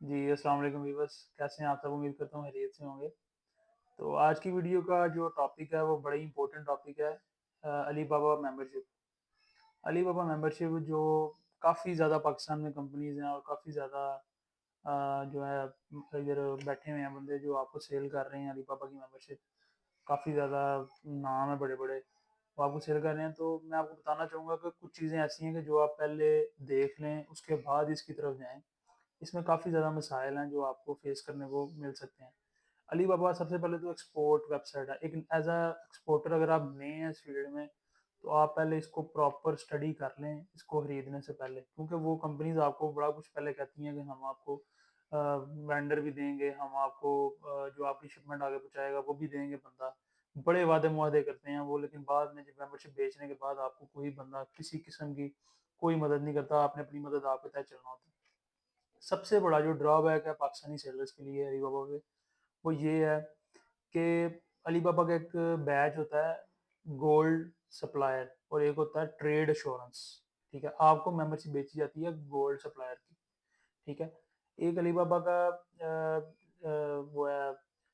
जी, अस्सलाम वालेकुम वीवर्स, कैसे हैं आप सब? उम्मीद करता हूँ खैरियत से होंगे। तो आज की वीडियो का जो टॉपिक है वो बड़ा ही इम्पोर्टेंट टॉपिक है, अली बाबा मेंबरशिप। अली बाबा मेंबरशिप जो काफ़ी ज़्यादा पाकिस्तान में कंपनीज़ हैं और काफ़ी ज़्यादा जो है इधर बैठे हुए हैं बंदे जो आपको सेल कर रहे हैं अली बाबा की मेंबरशिप। काफ़ी ज़्यादा नाम है बड़े-बड़े, वो आपको सेल कर रहे हैं। तो मैं आपको बताना चाहूँगा कि कुछ चीज़ें ऐसी हैं कि जो आप पहले देख लें, उसके बाद इसकी तरफ जाएँ। इसमें काफ़ी ज़्यादा मसाइल हैं जो आपको फेस करने को मिल सकते हैं। अलीबाबा सबसे पहले तो एक्सपोर्ट वेबसाइट है। एक एज़ अ एक्सपोर्टर अगर आप नए हैं इस फील्ड में, तो आप पहले इसको प्रॉपर स्टडी कर लें, इसको खरीदने से पहले। क्योंकि वो कंपनीज़ आपको बड़ा कुछ पहले कहती हैं कि हम आपको वेंडर भी देंगे, हम आपको जो आपकी शिपमेंट आगे पहुँचाएगा वो भी देंगे बंदा। बड़े वादे-मुआदे करते हैं वो, लेकिन बाद में जब मेंबरशिप बेचने के बाद आपको कोई बंदा किसी किस्म की कोई मदद नहीं करता, आपने अपनी मदद आप पे तय चलना होता है। सबसे बड़ा जो ड्रॉबैक है पाकिस्तानी सेलर्स के लिए अलीबाबा पे, वो ये है कि अलीबाबा का एक बैच होता है गोल्ड सप्लायर और एक होता है ट्रेड एश्योरेंस। ठीक है, आपको मेंबरशिप बेची जाती है गोल्ड सप्लायर की। ठीक है, एक अलीबाबा का वो है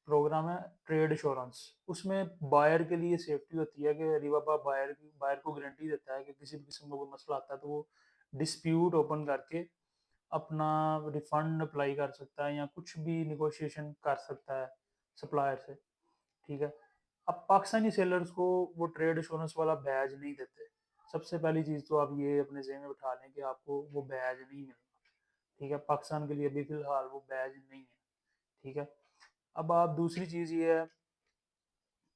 प्रोग्राम है ट्रेड एश्योरेंस। उसमें बायर के लिए सेफ्टी होती है कि अलीबाबा बायर को गारंटी देता है कि किसी भी किस्म का कोई मसला आता है तो वो डिस्प्यूट ओपन करके अपना रिफंड अप्लाई कर सकता है या कुछ भी नेगोशिएशन कर सकता है सप्लायर से। ठीक है, अब पाकिस्तानी सेलर्स को वो ट्रेड एश्योरेंस वाला बैज नहीं देते। सबसे पहली चीज़ तो आप ये अपने ज़हन में बिठा लें कि आपको वो बैज नहीं मिलना। ठीक है, पाकिस्तान के लिए अभी फ़िलहाल वो बैज नहीं है। ठीक है, अब आप दूसरी चीज़ ये है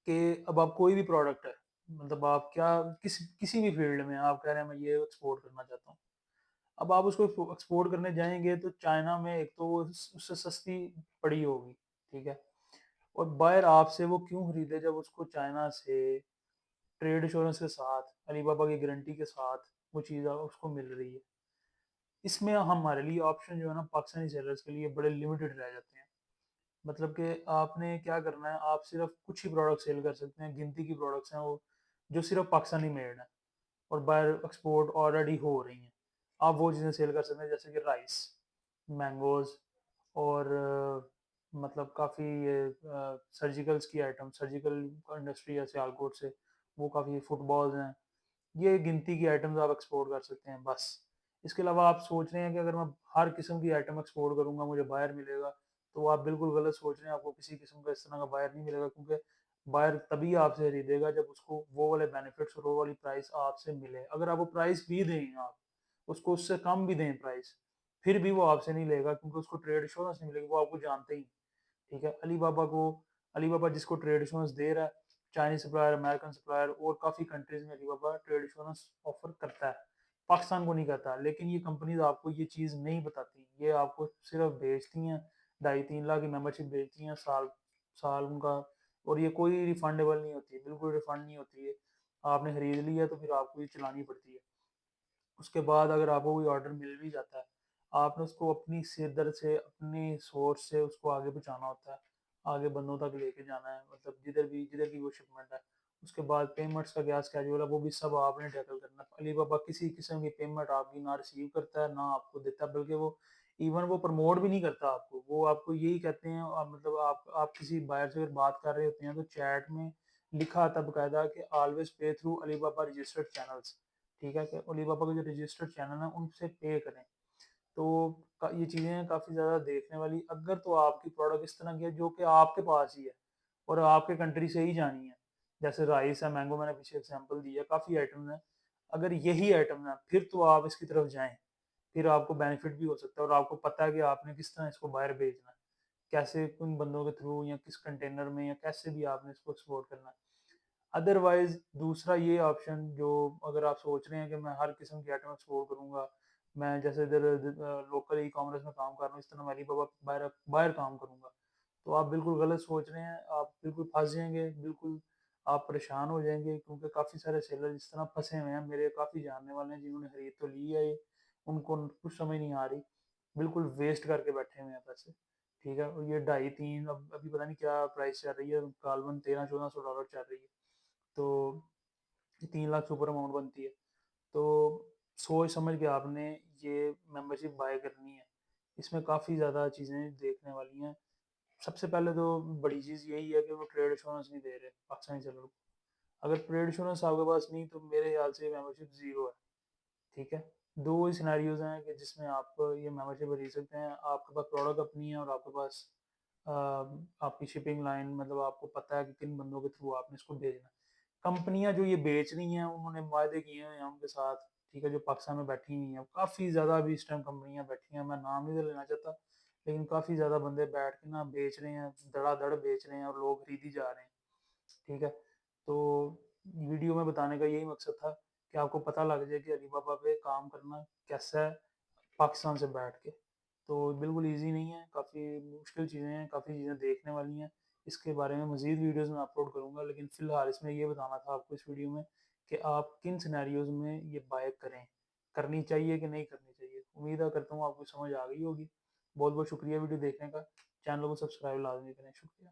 कि अब आप कोई भी प्रोडक्ट है, मतलब आप क्या किसी भी फ़ील्ड में आप कह रहे हैं मैं ये एक्सपोर्ट करना चाहता हूँ। अब आप उसको एक्सपोर्ट करने जाएँगे तो चाइना में एक तो वो उससे सस्ती पड़ी होगी, ठीक है? और बायर आपसे वो क्यों खरीदे जब उसको चाइना से ट्रेड एश्योरेंस के साथ, अलीबाबा की गारंटी के साथ वो चीज़ उसको मिल रही है। इसमें हमारे लिए ऑप्शन जो है ना पाकिस्तानी सेलर्स के लिए बड़े लिमिटेड रह जाते हैं। मतलब कि आपने क्या करना है, आप सिर्फ़ कुछ ही प्रोडक्ट सेल कर सकते हैं, गिनती की प्रोडक्ट्स हैं वो, जो सिर्फ़ पाकिस्तानी मेड हैं और बाहर एक्सपोर्ट ऑलरेडी हो रही हैं। आप वो चीज़ें सेल कर सकते हैं जैसे कि राइस, मैंगोज़ और मतलब काफ़ी ये सर्जिकल्स की आइटम, सर्जिकल इंडस्ट्री है सियालकोट से, वो काफ़ी फुटबॉल्स हैं। ये गिनती की आइटम्स आप एक्सपोर्ट कर सकते हैं बस। इसके अलावा आप सोच रहे हैं कि अगर मैं हर किस्म की आइटम एक्सपोर्ट करूँगा मुझे बायर मिलेगा, तो आप बिल्कुल गलत सोच रहे हैं, आपको किसी किस्म का इस तरह का बायर नहीं मिलेगा क्योंकि बायर तभी आपसे खरीदेगा जब उसको वो वाले बेनिफिट्स और वो वाली प्राइस आपसे मिले। अगर आप वो प्राइस भी दें आप, उसको उससे कम भी दें प्राइस, फिर भी वो आपसे नहीं लेगा क्योंकि उसको ट्रेड एश्योरेंस नहीं मिलेगी, वो आपको जानते ही। ठीक है, अलीबाबा जिसको ट्रेड एश्योरेंस दे रहा है, चाइनीज सप्लायर, अमेरिकन सप्लायर और काफ़ी कंट्रीज में अलीबाबा ट्रेड एश्योरेंस ऑफर करता है, पाकिस्तान को नहीं करता। लेकिन ये कंपनीज आपको ये चीज़ नहीं बताती, ये आपको सिर्फ बेचती हैं, 2.5-3 लाख की मेंबरशिप बेचती हैं साल साल उनका, और ये कोई रिफंडेबल नहीं होती, बिल्कुल रिफंड नहीं होती है। आपने खरीद लिया तो फिर आपको ये चलानी पड़ती है। उसके बाद अगर आपको कोई ऑर्डर मिल भी जाता है, आपने उसको अपनी सिरदर्द से, अपनी सोर्स से उसको आगे पहुँचाना होता है। आगे बंदों तक लेके जाना है, मतलब जिधर की वो शिपमेंट है। उसके बाद पेमेंट्स का क्या स्केड्यूल है, वो भी सब आपने टैकल करना है। अलीबाबा किसी किस्म की पेमेंट आपकी ना रिसीव करता है, ना आपको देता है, बल्कि वो इवन वो प्रमोट भी नहीं करता आपको। वो आपको यही कहते हैं, मतलब आप किसी बायर से अगर बात कर रहे होते हैं, तो चैट में लिखा आता है बाकायदा कि ऑलवेज़ पे थ्रू अलीबाबा रजिस्टर्ड चैनल्स। ठीक है, कि अलीबाबा के जो रजिस्टर्ड चैनल है उनसे पे करें। तो ये चीज़ें काफ़ी ज़्यादा देखने वाली, अगर तो आपकी प्रोडक्ट इस तरह की है जो कि आपके पास ही है और आपके कंट्री से ही जानी है, जैसे राइस है, मैंगो मैंने पीछे एग्जांपल दिया, काफ़ी आइटम है। अगर यही आइटम है फिर तो आप इसकी तरफ जाएं, फिर आपको बेनिफिट भी हो सकता है और आपको पता है कि आपने किस तरह इसको बाहर भेजना है, कैसे किन बंदों के थ्रू या किस कंटेनर में या कैसे भी आपने इसको एक्सपोर्ट करना है। अदरवाइज़ दूसरा ये ऑप्शन, जो अगर आप सोच रहे हैं कि मैं हर किस्म की आइटम एक्सपोर्ट करूँगा, मैं जैसे इधर लोकल ई-कॉमर्स में काम कर रहा हूँ, इस तरह मैं अलीबाबा बाहर बाहर काम करूँगा, तो आप बिल्कुल गलत सोच रहे हैं, आप बिल्कुल फँस जाएँगे, बिल्कुल आप परेशान हो जाएँगे क्योंकि काफ़ी सारे सेलर इस तरह फँसे हुए हैं, मेरे काफ़ी जानने वाले हैं जिन्होंने खरीद तो ली है ये, उनको कुछ समझ नहीं आ रही, बिल्कुल वेस्ट करके बैठे हुए हैं पैसे। ठीक है, और ये ढाई 3 अब अभी पता नहीं क्या प्राइस चल रही है, गालबन $1300-1400 चल रही है। तो 3 लाख से ऊपर अमाउंट बनती है। तो सोच समझ के आपने ये मेंबरशिप बाय करनी है। इसमें काफ़ी ज़्यादा चीज़ें देखने वाली हैं। सबसे पहले तो बड़ी चीज़ यही है कि वो ट्रेड इंश्योरेंस नहीं दे रहे पाकिस्तानी सेलर को। अगर ट्रेड इंश्योरेंस आपके पास नहीं तो मेरे ख्याल से मेंबरशिप ज़ीरो है, ठीक है? 2 ही सिनेरियोज़ हैं कि जिसमें आप ये मेंबरशिप खरीद सकते हैं। आपके पास प्रोडक्ट अपनी है और आपके पास अ, आपकी शिपिंग लाइन, मतलब आपको पता है कि किन बंदों के थ्रू आपने इसको भेजना है। कंपनियाँ जो ये बेच रही हैं उन्होंने वायदे किए हुए हैं उनके साथ, ठीक है, जो पाकिस्तान में बैठी हुई हैं। काफ़ी ज़्यादा अभी इस टाइम कंपनियाँ बैठी हैं, मैं नाम नहीं लेना चाहता, लेकिन काफ़ी ज़्यादा बंदे बैठ के ना बेच रहे हैं, धड़ाधड़ बेच रहे हैं और लोग खरीदी जा रहे हैं, ठीक है? तो वीडियो में बताने का यही मकसद था कि आपको पता लग जाए कि अलीबाबा पे काम करना कैसा है पाकिस्तान से बैठ के। तो बिल्कुल ईज़ी नहीं है, काफ़ी मुश्किल चीज़ें हैं, काफ़ी चीज़ें देखने वाली हैं। इसके बारे में मज़ीद वीडियोज़ मैं अपलोड करूँगा, लेकिन फ़िलहाल इसमें ये बताना था आपको इस वीडियो में कि आप किन सिनेरियोज़ में ये बाय करें, करनी चाहिए कि नहीं करनी चाहिए। उम्मीद करता हूँ आपको समझ आ गई होगी। बहुत-बहुत शुक्रिया वीडियो देखने का। चैनल को सब्सक्राइब लाज़मी करें। शुक्रिया।